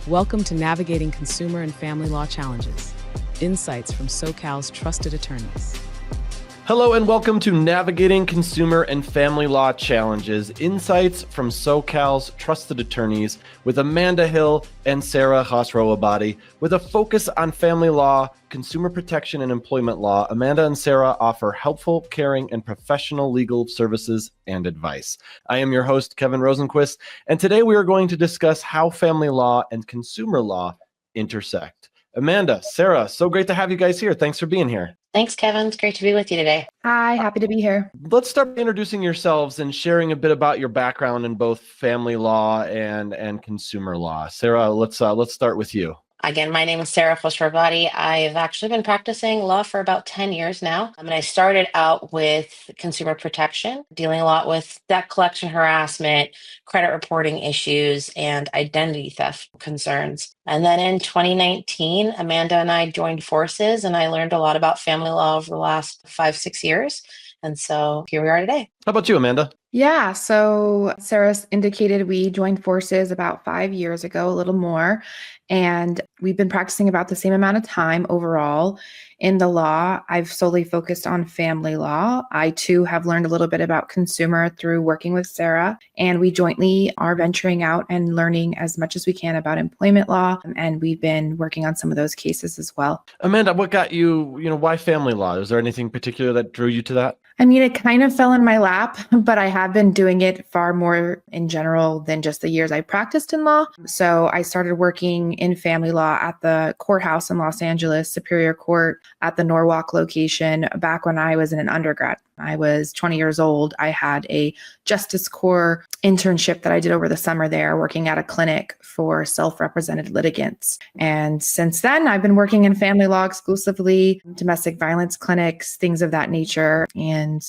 Welcome to Navigating Consumer and Family Law Challenges. Insights from SoCal's trusted attorneys. Hello and welcome to Navigating Consumer and Family Law Challenges, insights from SoCal's trusted attorneys with Amanda Hill and Sara Khosroabadi. With a focus on family law, consumer protection, and employment law, Amanda and Sara offer helpful, caring, and professional legal services and advice. I am your host, Kevin Rosenquist, and today we are going to discuss how family law and consumer law intersect. Amanda, Sara, so great to have you guys here. Thanks for being here. Thanks, Kevin. It's great to be with you today. Hi, happy to be here. Let's start by introducing yourselves and sharing a bit about your background in both family law and consumer law. Sara, let's start with you. Again, my name is Sara Khosroabadi. I've actually been practicing law for about 10 years now. I started out with consumer protection, dealing a lot with debt collection harassment, credit reporting issues, and identity theft concerns. And then in 2019, Amanda and I joined forces, and I learned a lot about family law over the last 5-6 years. And so here we are today. How about you, Amanda? Yeah, so Sara indicated we joined forces about 5 years ago, a little more, and we've been practicing about the same amount of time overall. In the law, I've solely focused on family law. I too have learned a little bit about consumer through working with Sara, and we jointly are venturing out and learning as much as we can about employment law, and we've been working on some of those cases as well. Amanda, what got you, why family law? Is there anything particular that drew you to that? It kind of fell in my lap, but I have been doing it far more in general than just the years I practiced in law. So I started working in family law at the courthouse in Los Angeles, Superior Court at the Norwalk location back when I was an undergrad. I was 20 years old. I had a Justice Corps internship that I did over the summer there, working at a clinic for self-represented litigants. And since then, I've been working in family law exclusively, domestic violence clinics, things of that nature. And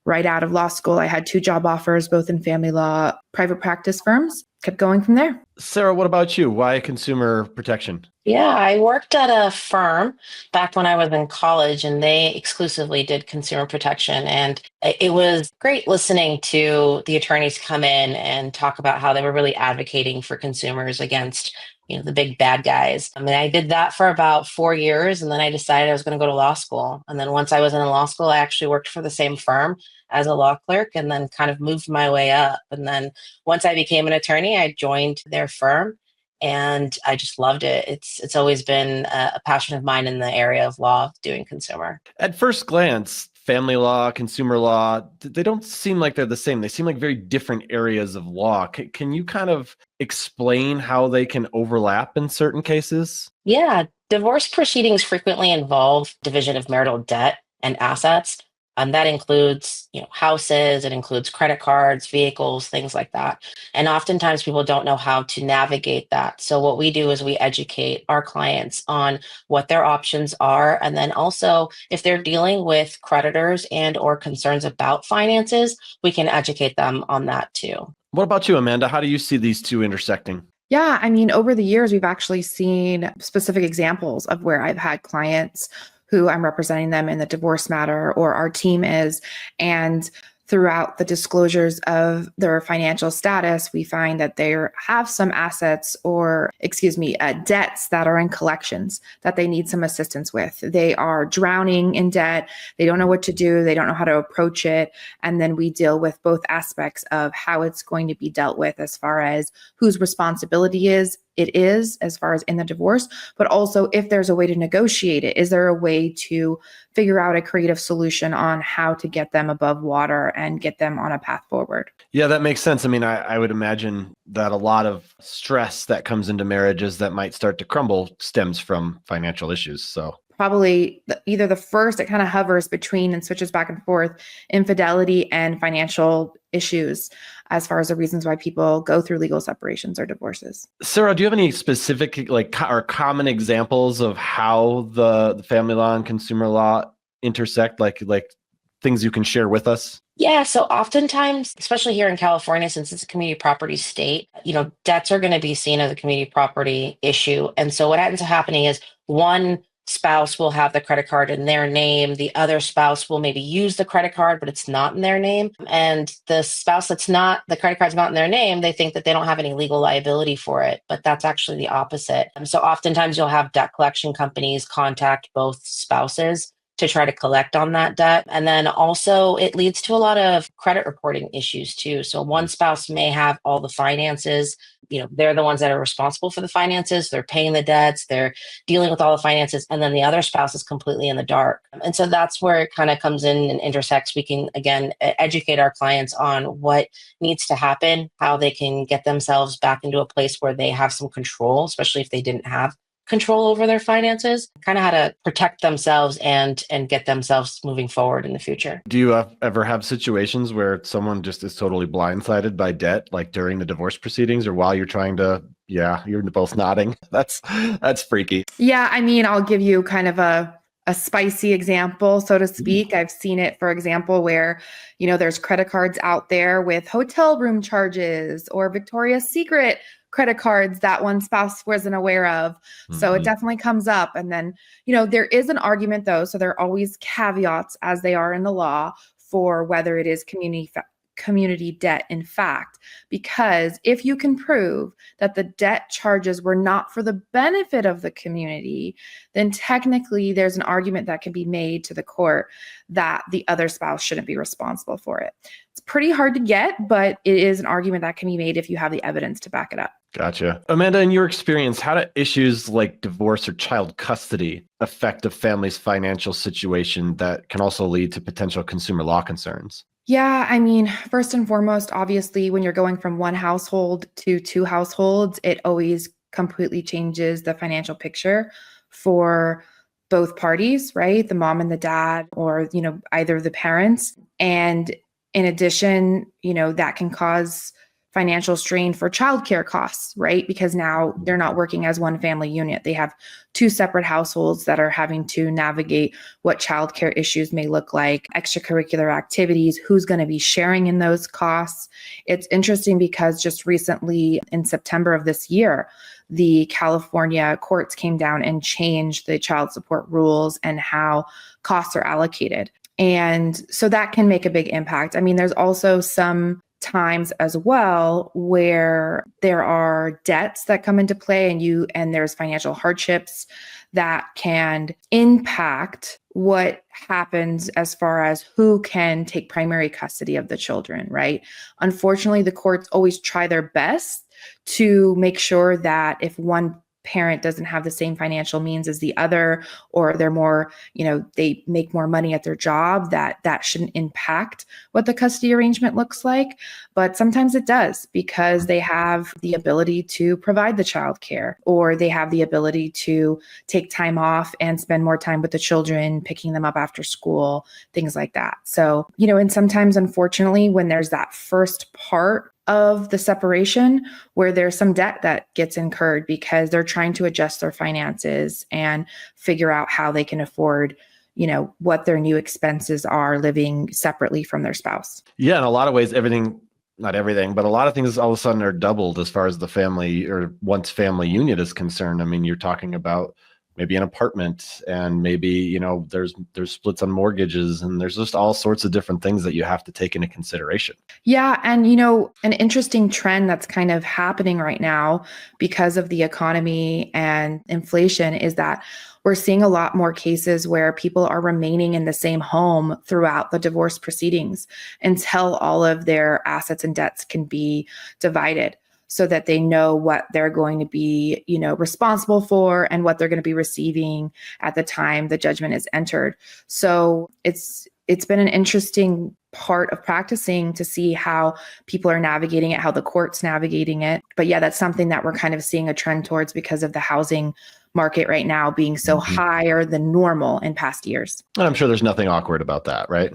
right out of law school, I had 2 job offers, both in family law, private practice firms. Kept going from there. Sara, what about you? Why consumer protection? Yeah, I worked at a firm back when I was in college, and they exclusively did consumer protection. And it was great listening to the attorneys come in and talk about how they were really advocating for consumers against the big bad guys. I did that for about 4 years, and then I decided I was going to go to law school. And then once I was in law school, I actually worked for the same firm as a law clerk and then kind of moved my way up. And then once I became an attorney, I joined their firm and I just loved it. It's always been a passion of mine in the area of law, doing consumer. At first glance, family law, consumer law, they don't seem like they're the same. They seem like very different areas of law. Can you kind of explain how they can overlap in certain cases? Yeah, divorce proceedings frequently involve division of marital debt and assets. That includes, houses, it includes credit cards, vehicles, things like that. And oftentimes people don't know how to navigate that. So what we do is we educate our clients on what their options are. And then also, if they're dealing with creditors and or concerns about finances, we can educate them on that too. What about you, Amanda? How do you see these two intersecting? Yeah, over the years, we've actually seen specific examples of where I've had clients who I'm representing them in the divorce matter, or our team is. And throughout the disclosures of their financial status, we find that they have some assets or, debts that are in collections that they need some assistance with. They are drowning in debt. They don't know what to do. They don't know how to approach it. And then we deal with both aspects of how it's going to be dealt with as far as whose responsibility it is as far as in the divorce, but also if there's a way to negotiate it. Is there a way to figure out a creative solution on how to get them above water and get them on a path forward? Yeah, that makes sense. I would imagine that a lot of stress that comes into marriages that might start to crumble stems from financial issues. So probably either the first, it kind of hovers between and switches back and forth, infidelity and financial issues as far as the reasons why people go through legal separations or divorces. Sara, do you have any specific or common examples of how the family law and consumer law intersect, like things you can share with us? Yeah, so oftentimes, especially here in California, since it's a community property state, debts are going to be seen as a community property issue. And so what ends up happening is one spouse will have the credit card in their name. The other spouse will maybe use the credit card, but it's not in their name. And the spouse the credit card's not in their name, they think that they don't have any legal liability for it. But that's actually the opposite. So oftentimes you'll have debt collection companies contact both spouses to try to collect on that debt. And then also it leads to a lot of credit reporting issues too. So one spouse may have all the finances, they're the ones that are responsible for the finances, they're paying the debts, they're dealing with all the finances, and then the other spouse is completely in the dark. And so that's where it kind of comes in and intersects. We can, again, educate our clients on what needs to happen, how they can get themselves back into a place where they have some control, especially if they didn't have control over their finances, kind of how to protect themselves and get themselves moving forward in the future. Do you ever have situations where someone just is totally blindsided by debt, like during the divorce proceedings or while you're trying to, you're both nodding. That's freaky. Yeah, I mean, I'll give you kind of a spicy example, so to speak. I've seen it, for example, where, there's credit cards out there with hotel room charges or Victoria's Secret credit cards that one spouse wasn't aware of. So it definitely comes up. And then, there is an argument though. So there are always caveats as they are in the law for whether it is community debt in fact, because if you can prove that the debt charges were not for the benefit of the community, then technically there's an argument that can be made to the court that the other spouse shouldn't be responsible for it. It's pretty hard to get, but it is an argument that can be made if you have the evidence to back it up. Gotcha. Amanda, in your experience, how do issues like divorce or child custody affect a family's financial situation that can also lead to potential consumer law concerns? Yeah, I mean, first and foremost, obviously, when you're going from one household to two households, it always completely changes the financial picture for both parties, right? The mom and the dad, or, either of the parents. And in addition, that can cause financial strain for childcare costs, right? Because now they're not working as one family unit. They have two separate households that are having to navigate what childcare issues may look like, extracurricular activities, who's going to be sharing in those costs. It's interesting because just recently in September of this year, the California courts came down and changed the child support rules and how costs are allocated. And so that can make a big impact. I mean, there's also some times as well where there are debts that come into play and there's financial hardships that can impact what happens as far as who can take primary custody of the children, right? Unfortunately, the courts always try their best to make sure that if one parent doesn't have the same financial means as the other, or they're more, they make more money at their job, that shouldn't impact what the custody arrangement looks like. But sometimes it does, because they have the ability to provide the childcare, or they have the ability to take time off and spend more time with the children, picking them up after school, things like that. So, and sometimes, unfortunately, when there's that first part of the separation where there's some debt that gets incurred because they're trying to adjust their finances and figure out how they can afford, what their new expenses are living separately from their spouse. Yeah, in a lot of ways, not everything, but a lot of things all of a sudden are doubled as far as the family or once family unit is concerned. I mean, you're talking about maybe an apartment, and maybe, there's splits on mortgages, and there's just all sorts of different things that you have to take into consideration. Yeah. And, an interesting trend that's kind of happening right now because of the economy and inflation is that we're seeing a lot more cases where people are remaining in the same home throughout the divorce proceedings until all of their assets and debts can be divided, so that they know what they're going to be, responsible for and what they're going to be receiving at the time the judgment is entered. So it's been an interesting part of practicing to see how people are navigating it, how the court's navigating it. But yeah, that's something that we're kind of seeing a trend towards because of the housing market right now being so higher than normal in past years. And I'm sure there's nothing awkward about that, right?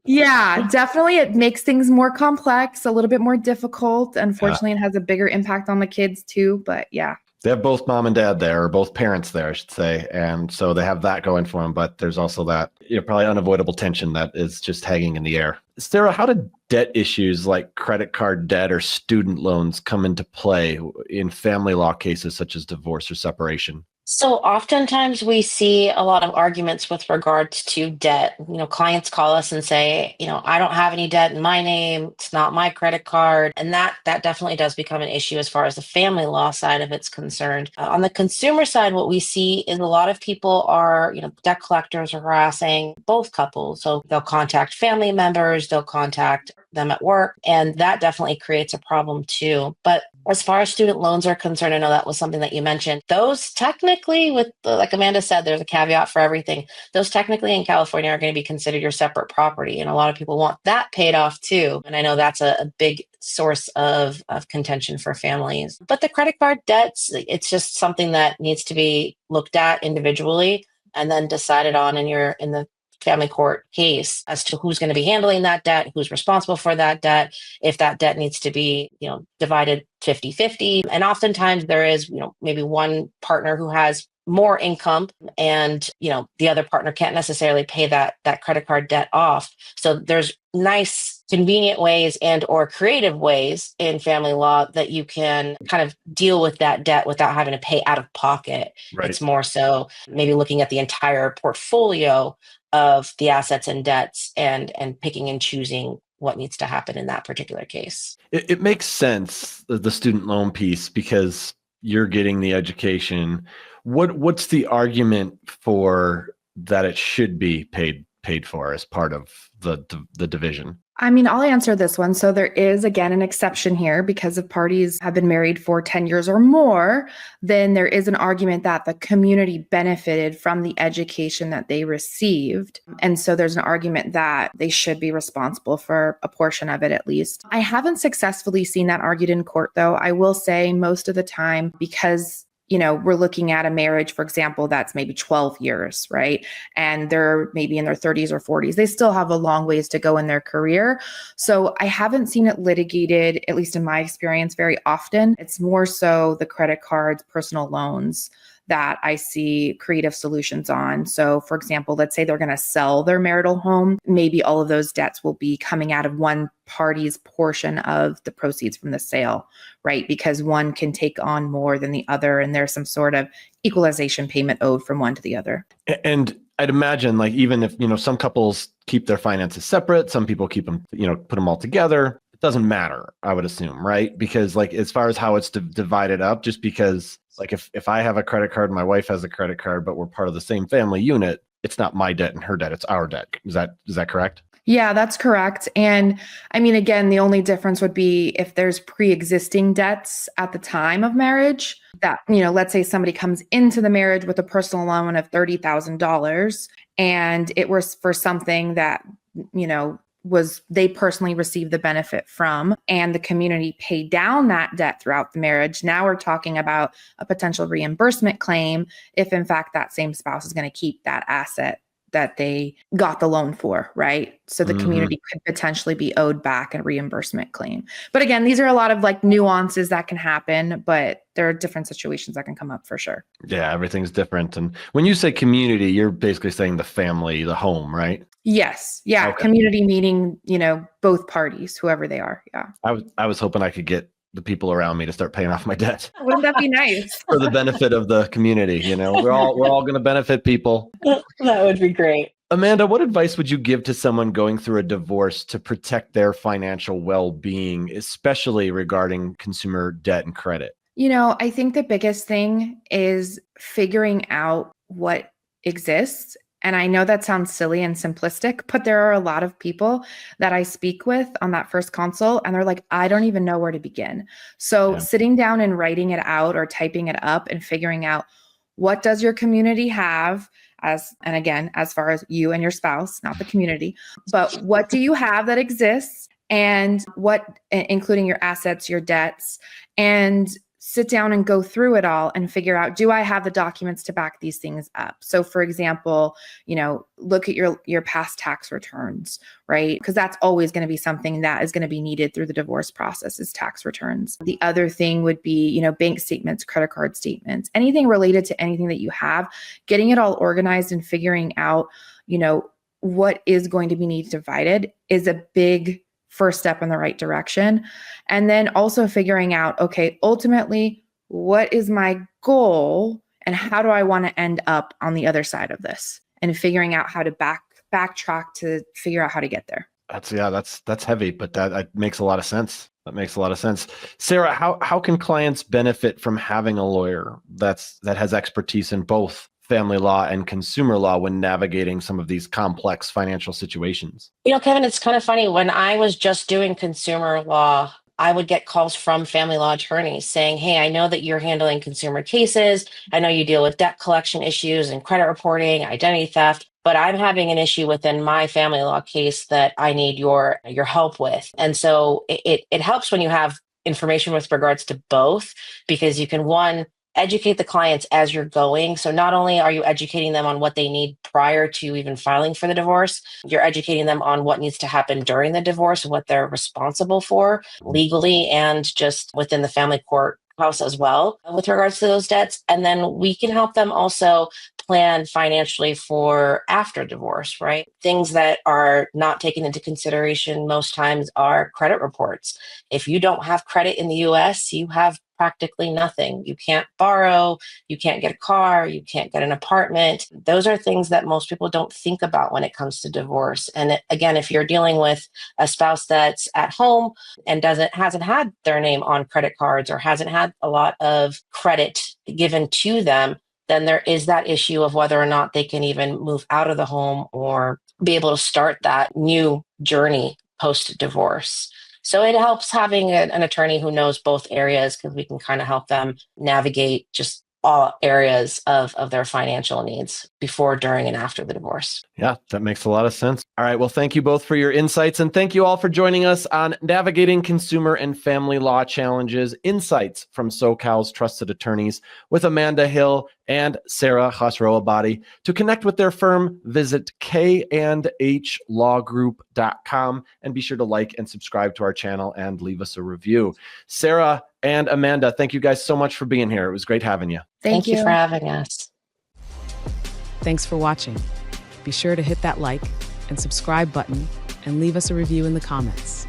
Yeah, definitely. It makes things more complex, a little bit more difficult. Unfortunately, It has a bigger impact on the kids too, but yeah. They have both mom and dad there, or both parents there, I should say. And so they have that going for them, but there's also that, probably unavoidable tension that is just hanging in the air. Sara, how did debt issues like credit card debt or student loans come into play in family law cases such as divorce or separation? So oftentimes we see a lot of arguments with regards to debt. Clients call us and say, I don't have any debt in my name. It's not my credit card. And that definitely does become an issue as far as the family law side of it's concerned. On the consumer side, what we see is a lot of people are, debt collectors are harassing both couples. So they'll contact family members, they'll contact them at work, and that definitely creates a problem too. But as far as student loans are concerned, I know that was something that you mentioned. Those technically, like Amanda said, there's a caveat for everything. Those technically in California are going to be considered your separate property. And a lot of people want that paid off too. And I know that's a big source of contention for families. But the credit card debts, it's just something that needs to be looked at individually and then decided on in the family court case as to who's going to be handling that debt, who's responsible for that debt, if that debt needs to be, divided 50-50. And oftentimes there is, maybe one partner who has more income and, the other partner can't necessarily pay that credit card debt off. So there's nice, convenient ways and or creative ways in family law that you can kind of deal with that debt without having to pay out of pocket. Right. It's more so maybe looking at the entire portfolio of the assets and debts and picking and choosing what needs to happen in that particular case. It makes sense, the student loan piece, because you're getting the education. What's the argument for that it should be paid for as part of the division? I mean, I'll answer this one. So there is, again, an exception here because if parties have been married for 10 years or more, then there is an argument that the community benefited from the education that they received. And so there's an argument that they should be responsible for a portion of it at least. I haven't successfully seen that argued in court, though. I will say most of the time, because we're looking at a marriage, for example, that's maybe 12 years, right? And they're maybe in their 30s or 40s. They still have a long ways to go in their career. So I haven't seen it litigated, at least in my experience, very often. It's more so the credit cards, personal loans that I see creative solutions on. So for example, let's say they're going to sell their marital home. Maybe all of those debts will be coming out of one party's portion of the proceeds from the sale, right? Because one can take on more than the other, and there's some sort of equalization payment owed from one to the other. And I'd imagine, like, even if, some couples keep their finances separate, some people keep them, put them all together. It doesn't matter, I would assume, right? Because like, as far as how it's divided up, just because like if I have a credit card, my wife has a credit card, but we're part of the same family unit, it's not my debt and her debt, it's our debt. Is that correct? Yeah, that's correct. And I mean, again, the only difference would be if there's pre-existing debts at the time of marriage that, let's say somebody comes into the marriage with a personal loan of $30,000 and it was for something that, was they personally received the benefit from, and the community paid down that debt throughout the marriage. Now we're talking about a potential reimbursement claim if in fact that same spouse is going to keep that asset that they got the loan for, right? So the community could potentially be owed back a reimbursement claim. But again, these are a lot of like nuances that can happen, but there are different situations that can come up for sure. Yeah, everything's different. And when you say community, you're basically saying the family, the home, right? Yes. Yeah. Okay. Community meaning, both parties, whoever they are. Yeah. I was hoping I could get the people around me to start paying off my debt. Wouldn't that be nice? For the benefit of the community, we're all going to benefit people. That would be great. Amanda, what advice would you give to someone going through a divorce to protect their financial well-being, especially regarding consumer debt and credit? I think the biggest thing is figuring out what exists. And I know that sounds silly and simplistic, but there are a lot of people that I speak with on that first consult, and they're like, I don't even know where to begin. So sitting down and writing it out or typing it up and figuring out what does your community have and again, as far as you and your spouse, not the community, but what do you have that exists, and what, including your assets, your debts, and sit down and go through it all and figure out, do I have the documents to back these things up? So for example, look at your past tax returns, right? Because that's always going to be something that is going to be needed through the divorce process is tax returns. The other thing would be, bank statements, credit card statements, anything related to anything that you have, getting it all organized and figuring out, what is going to be needed divided is a big first step in the right direction. And then also figuring out, okay, ultimately, what is my goal And how do I want to end up on the other side of this? And figuring out how to backtrack to figure out how to get there. That's heavy, but that makes a lot of sense. That makes a lot of sense. Sara, how can clients benefit from having a lawyer that has expertise in both family law and consumer law when navigating some of these complex financial situations? Kevin, it's kind of funny. When I was just doing consumer law, I would get calls from family law attorneys saying, hey, I know that you're handling consumer cases. I know you deal with debt collection issues and credit reporting, identity theft, but I'm having an issue within my family law case that I need your help with. And so it helps when you have information with regards to both, because you can, one, educate the clients as you're going. So not only are you educating them on what they need prior to even filing for the divorce, you're educating them on what needs to happen during the divorce, what they're responsible for legally and just within the family court house as well with regards to those debts. And then we can help them also plan financially for after divorce, right? Things that are not taken into consideration most times are credit reports. If you don't have credit in the US, you have practically nothing. You can't borrow, you can't get a car, you can't get an apartment. Those are things that most people don't think about when it comes to divorce. And again, if you're dealing with a spouse that's at home and hasn't had their name on credit cards or hasn't had a lot of credit given to them, then there is that issue of whether or not they can even move out of the home or be able to start that new journey post-divorce. So it helps having an attorney who knows both areas, because we can kind of help them navigate just all areas of their financial needs before, during, and after the divorce. Yeah, that makes a lot of sense. All right. Well, thank you both for your insights. And thank you all for joining us on Navigating Consumer and Family Law Challenges, Insights from SoCal's Trusted Attorneys with Amanda Hill and Sara Khosroabadi. To connect with their firm, visit kandhlawgroup.com and be sure to like and subscribe to our channel and leave us a review. Sara and Amanda, thank you guys so much for being here. It was great having you. Thank you for having us. Thanks for watching. Be sure to hit that like and subscribe button and leave us a review in the comments.